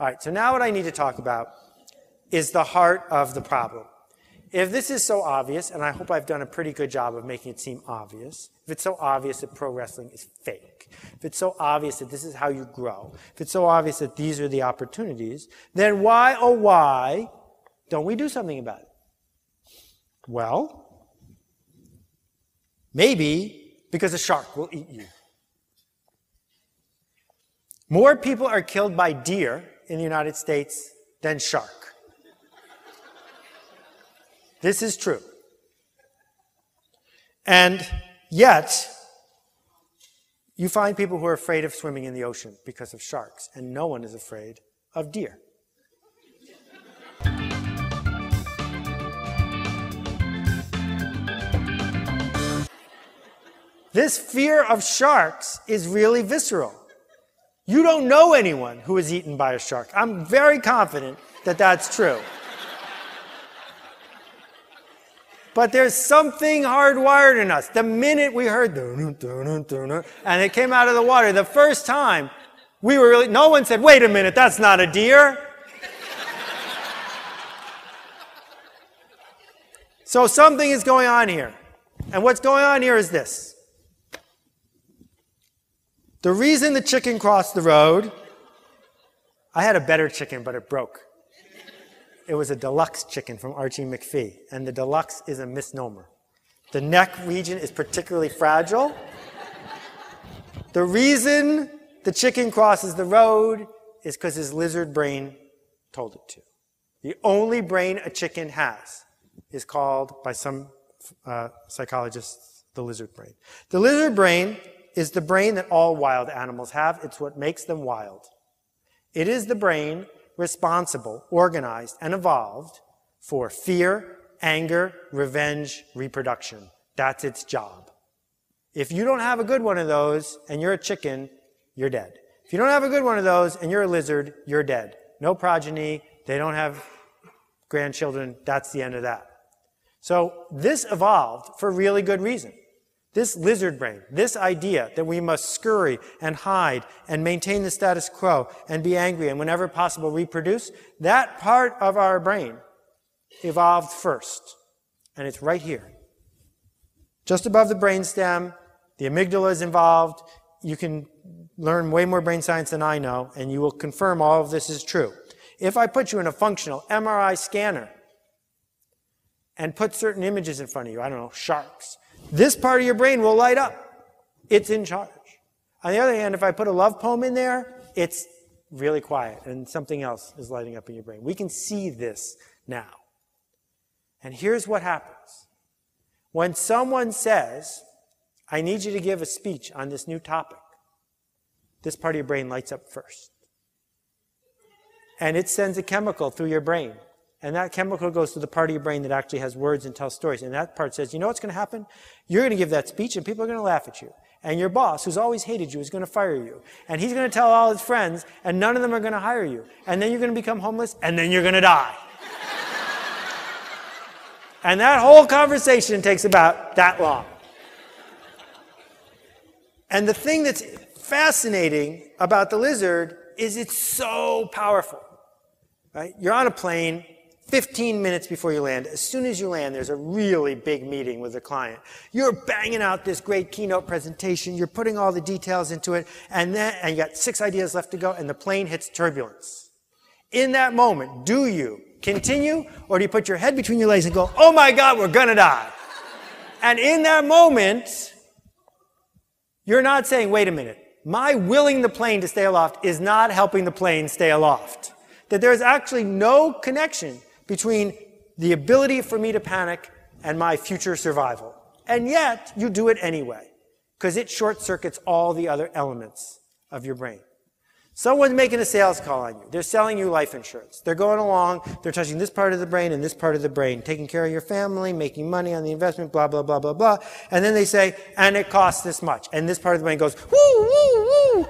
All right, so now what I need to talk about is the heart of the problem. If this is so obvious, and I hope I've done a pretty good job of making it seem obvious, if it's so obvious that pro wrestling is fake, if it's so obvious that this is how you grow, if it's so obvious that these are the opportunities, then why, oh why, don't we do something about it? Well, maybe because a shark will eat you. More people are killed by deer in the United States than shark. This is true. And yet, you find people who are afraid of swimming in the ocean because of sharks, and no one is afraid of deer. This fear of sharks is really visceral. You don't know anyone who is eaten by a shark. I'm very confident that that's true. But there's something hardwired in us. The minute we heard, and it came out of the water, the first time, we were really, no one said, wait a minute, that's not a deer. So something is going on here. And what's going on here is this. The reason the chicken crossed the road, I had a better chicken, but it broke. It was a deluxe chicken from Archie McPhee, and the deluxe is a misnomer. The neck region is particularly fragile. The reason the chicken crosses the road is because his lizard brain told it to. The only brain a chicken has is called, by some psychologists, the lizard brain. The lizard brain is the brain that all wild animals have. It's what makes them wild. It is the brain responsible, organized, and evolved for fear, anger, revenge, reproduction. That's its job. If you don't have a good one of those and you're a chicken, you're dead. If you don't have a good one of those and you're a lizard, you're dead. No progeny, they don't have grandchildren, that's the end of that. So this evolved for really good reason. This lizard brain, this idea that we must scurry and hide and maintain the status quo and be angry and whenever possible reproduce, that part of our brain evolved first. And it's right here. Just above the brainstem, the amygdala is involved. You can learn way more brain science than I know, and you will confirm all of this is true. If I put you in a functional MRI scanner and put certain images in front of you, I don't know, sharks, this part of your brain will light up. It's in charge. On the other hand, if I put a love poem in there, it's really quiet and something else is lighting up in your brain. We can see this now. And here's what happens. When someone says, I need you to give a speech on this new topic, this part of your brain lights up first. And it sends a chemical through your brain. And that chemical goes to the part of your brain that actually has words and tells stories. And that part says, you know what's going to happen? You're going to give that speech and people are going to laugh at you. And your boss, who's always hated you, is going to fire you. And he's going to tell all his friends, and none of them are going to hire you. And then you're going to become homeless, and then you're going to die. And that whole conversation takes about that long. And the thing that's fascinating about the lizard is it's so powerful. Right? You're on a plane. 15 minutes before you land, as soon as you land, there's a really big meeting with the client. You're banging out this great keynote presentation. You're putting all the details into it, and you got 6 ideas left to go, and the plane hits turbulence. In that moment, do you continue, or do you put your head between your legs and go, oh my God, we're going to die? And in that moment, you're not saying, wait a minute, my willing the plane to stay aloft is not helping the plane stay aloft. That there's actually no connection between the ability for me to panic and my future survival. And yet, you do it anyway, because it short-circuits all the other elements of your brain. Someone's making a sales call on you. They're selling you life insurance. They're going along, they're touching this part of the brain and this part of the brain, taking care of your family, making money on the investment, blah, blah, blah, blah, blah. And then they say, and it costs this much. And this part of the brain goes, woo, woo, woo.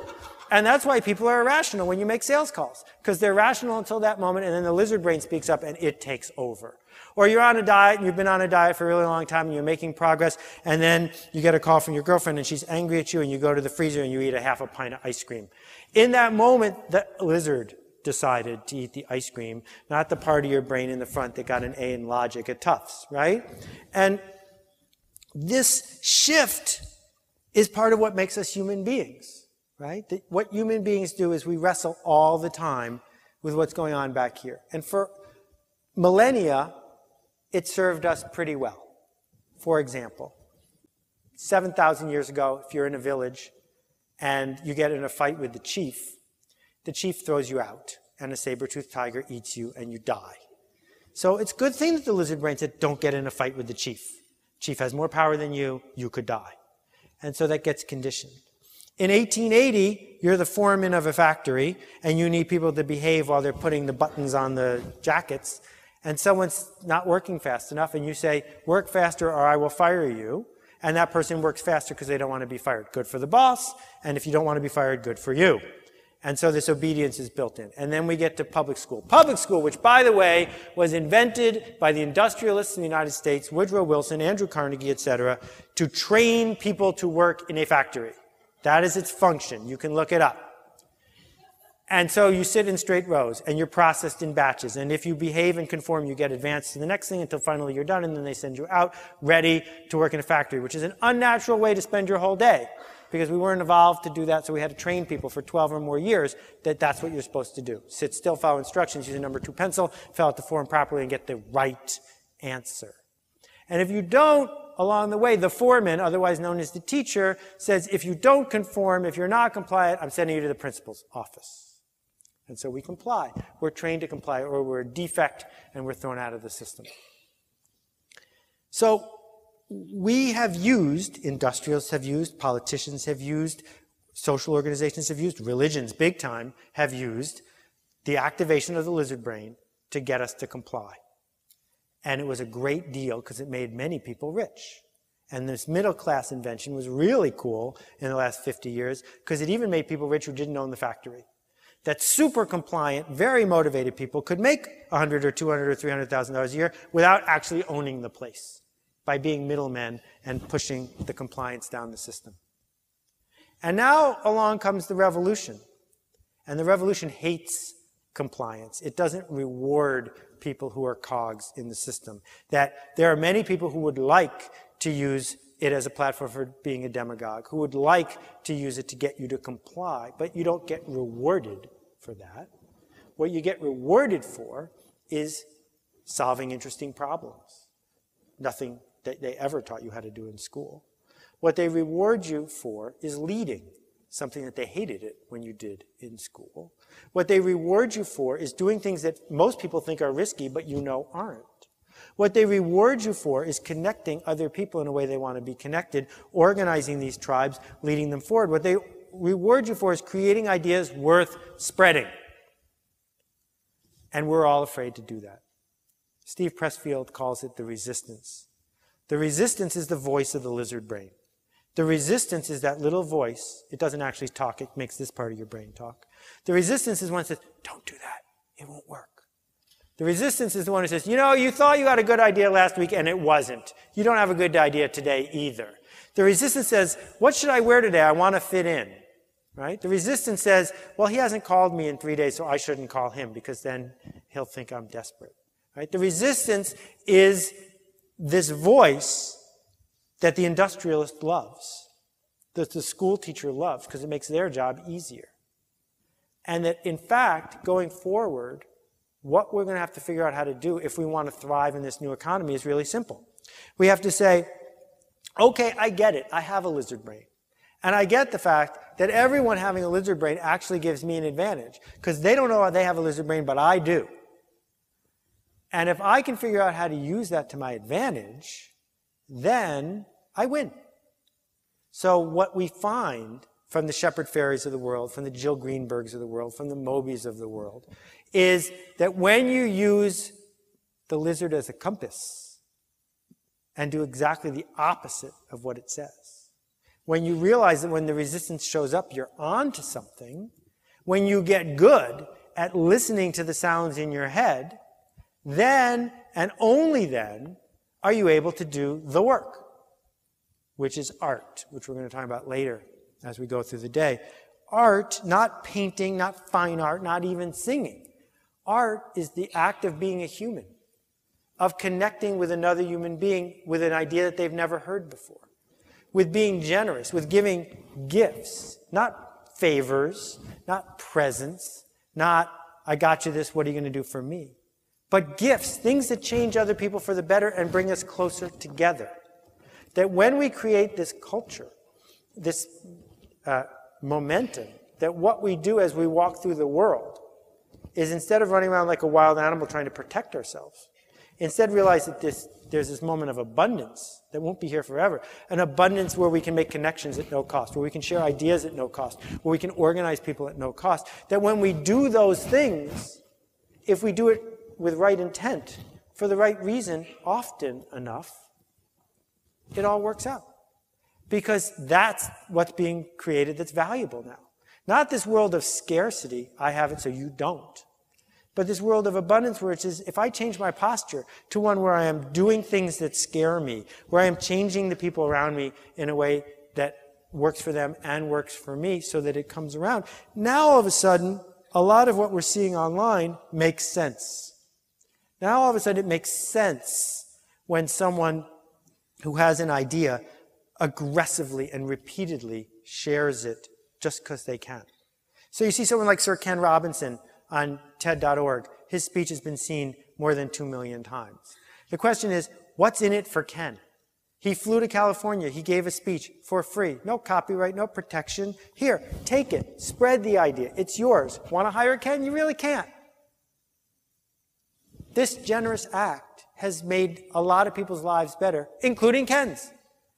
And that's why people are irrational when you make sales calls, because they're rational until that moment, and then the lizard brain speaks up and it takes over. Or you're on a diet, and you've been on a diet for a really long time, and you're making progress, and then you get a call from your girlfriend, and she's angry at you, and you go to the freezer, and you eat a half a pint of ice cream. In that moment, the lizard decided to eat the ice cream, not the part of your brain in the front that got an A in logic at Tufts, right? And this shift is part of what makes us human beings, right? What human beings do is we wrestle all the time with what's going on back here. And for millennia, it served us pretty well. For example, 7,000 years ago, if you're in a village and you get in a fight with the chief throws you out, and a saber-toothed tiger eats you, and you die. So it's a good thing that the lizard brain said, don't get in a fight with the chief. Chief has more power than you could die. And so that gets conditioned. In 1880, you're the foreman of a factory, and you need people to behave while they're putting the buttons on the jackets, and someone's not working fast enough, and you say, work faster or I will fire you. And that person works faster because they don't want to be fired. Good for the boss, and if you don't want to be fired, good for you. And so this obedience is built in. And then we get to public school. Public school, which, by the way, was invented by the industrialists in the United States, Woodrow Wilson, Andrew Carnegie, etc., to train people to work in a factory. That is its function. You can look it up. And so you sit in straight rows, and you're processed in batches. And if you behave and conform, you get advanced to the next thing until finally you're done, and then they send you out ready to work in a factory, which is an unnatural way to spend your whole day, because we weren't evolved to do that, so we had to train people for 12 or more years that that's what you're supposed to do. Sit still, follow instructions, use a number 2 pencil, fill out the form properly, and get the right answer. And if you don't, along the way, the foreman, otherwise known as the teacher, says, if you don't conform, if you're not compliant, I'm sending you to the principal's office. And so we comply. We're trained to comply, or we're a defect, and we're thrown out of the system. So we have used, industrialists have used, politicians have used, social organizations have used, religions, big time, have used the activation of the lizard brain to get us to comply. And it was a great deal because it made many people rich. And this middle class invention was really cool in the last 50 years because it even made people rich who didn't own the factory. That super compliant, very motivated people could make $100 or $200 or $300,000 a year without actually owning the place, by being middlemen and pushing the compliance down the system. And now along comes the revolution. And the revolution hates compliance. It doesn't reward people who are cogs in the system. That there are many people who would like to use it as a platform for being a demagogue, who would like to use it to get you to comply, but you don't get rewarded for that. What you get rewarded for is solving interesting problems. Nothing that they ever taught you how to do in school. What they reward you for is leading, something that they hated it when you did in school. What they reward you for is doing things that most people think are risky, but you know aren't. What they reward you for is connecting other people in a way they want to be connected, organizing these tribes, leading them forward. What they reward you for is creating ideas worth spreading. And we're all afraid to do that. Steve Pressfield calls it the resistance. The resistance is the voice of the lizard brain. The resistance is that little voice. It doesn't actually talk. It makes this part of your brain talk. The resistance is one that says, don't do that. It won't work. The resistance is the one who says, you know, you thought you had a good idea last week and it wasn't. You don't have a good idea today either. The resistance says, what should I wear today? I want to fit in. Right? The resistance says, well, he hasn't called me in 3 days, so I shouldn't call him because then he'll think I'm desperate. Right? The resistance is this voice that the industrialist loves, that the school teacher loves because it makes their job easier. And that, in fact, going forward, what we're going to have to figure out how to do if we want to thrive in this new economy is really simple. We have to say, okay, I get it. I have a lizard brain. And I get the fact that everyone having a lizard brain actually gives me an advantage because they don't know they have a lizard brain, but I do. And if I can figure out how to use that to my advantage, then I win. So what we find from the Shepard Fairies of the world, from the Jill Greenbergs of the world, from the Mobys of the world, is that when you use the lizard as a compass and do exactly the opposite of what it says, when you realize that when the resistance shows up, you're on to something, when you get good at listening to the sounds in your head, then, and only then, are you able to do the work, which is art, which we're going to talk about later as we go through the day. art, not painting, not fine art, not even singing. Art is the act of being a human, of connecting with another human being with an idea that they've never heard before, with being generous, with giving gifts, not favors, not presents, not, I got you this, what are you going to do for me? But gifts, things that change other people for the better and bring us closer together. That when we create this culture, this momentum, that what we do as we walk through the world is instead of running around like a wild animal trying to protect ourselves, instead realize that there's this moment of abundance that won't be here forever. An abundance where we can make connections at no cost, where we can share ideas at no cost, where we can organize people at no cost. That when we do those things, if we do it with right intent, for the right reason, often enough, it all works out. Because that's what's being created that's valuable now. Not this world of scarcity, I have it so you don't. But this world of abundance where it says, if I change my posture to one where I am doing things that scare me, where I am changing the people around me in a way that works for them and works for me so that it comes around, now all of a sudden, a lot of what we're seeing online makes sense. Now all of a sudden it makes sense when someone who has an idea aggressively and repeatedly shares it just because they can. So you see someone like Sir Ken Robinson on TED.org. His speech has been seen more than 2 million times. The question is, what's in it for Ken? He flew to California. He gave a speech for free. No copyright, no protection. Here, take it. Spread the idea. It's yours. Want to hire Ken? You really can't. This generous act has made a lot of people's lives better, including Ken's.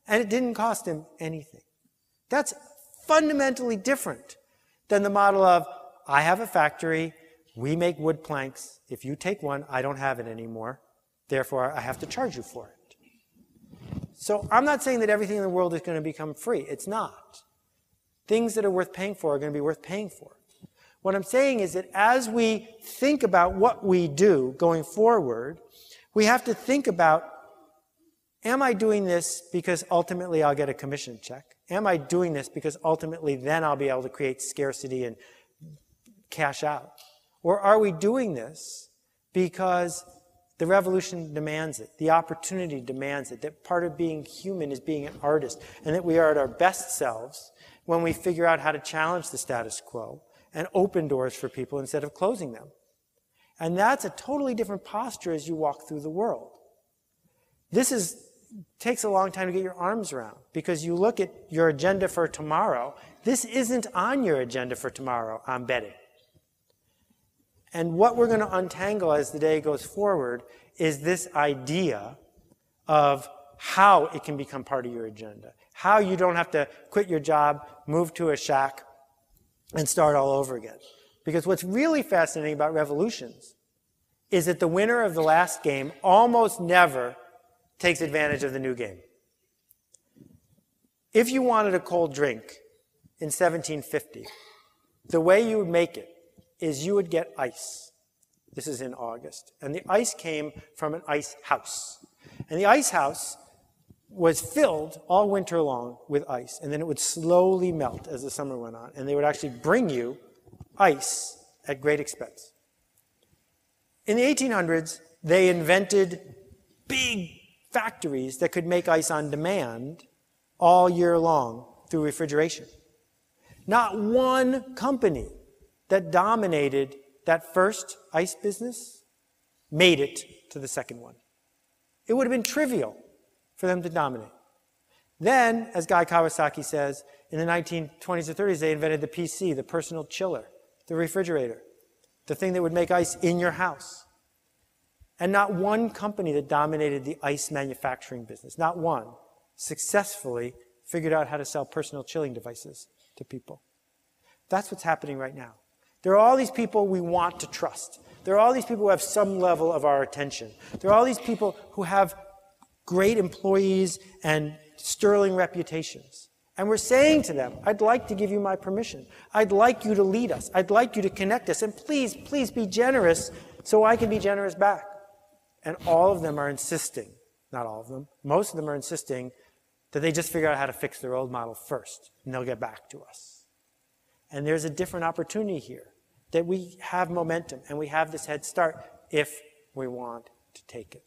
And it didn't cost him anything. That's fundamentally different than the model of, I have a factory, we make wood planks. If you take one, I don't have it anymore. Therefore, I have to charge you for it. So I'm not saying that everything in the world is going to become free. It's not. Things that are worth paying for are going to be worth paying for. What I'm saying is that as we think about what we do going forward, we have to think about, am I doing this because ultimately I'll get a commission check? Am I doing this because ultimately then I'll be able to create scarcity and cash out? Or are we doing this because the revolution demands it, the opportunity demands it, that part of being human is being an artist, and that we are at our best selves when we figure out how to challenge the status quo and open doors for people instead of closing them. And that's a totally different posture as you walk through the world. This takes a long time to get your arms around, because you look at your agenda for tomorrow. This isn't on your agenda for tomorrow, I'm betting. And what we're going to untangle as the day goes forward is this idea of how it can become part of your agenda. How you don't have to quit your job, move to a shack, and start all over again. Because what's really fascinating about revolutions is that the winner of the last game almost never takes advantage of the new game. If you wanted a cold drink in 1750, the way you would make it is you would get ice. This is in August. And the ice came from an ice house. And the ice house was filled all winter long with ice. And then it would slowly melt as the summer went on. And they would actually bring you ice at great expense. In the 1800s, they invented big factories that could make ice on demand all year long through refrigeration. Not one company that dominated that first ice business made it to the second one. It would have been trivial for them to dominate. Then, as Guy Kawasaki says, in the 1920s or 30s, they invented the PC, the personal chiller, the refrigerator, the thing that would make ice in your house. And not one company that dominated the ice manufacturing business, not one, successfully figured out how to sell personal chilling devices to people. That's what's happening right now. There are all these people we want to trust. There are all these people who have some level of our attention. There are all these people who have great employees and sterling reputations. And we're saying to them, I'd like to give you my permission. I'd like you to lead us. I'd like you to connect us. And please, please be generous so I can be generous back. And all of them are insisting, not all of them, most of them are insisting that they just figure out how to fix their old model first, and they'll get back to us. And there's a different opportunity here, that we have momentum and we have this head start if we want to take it.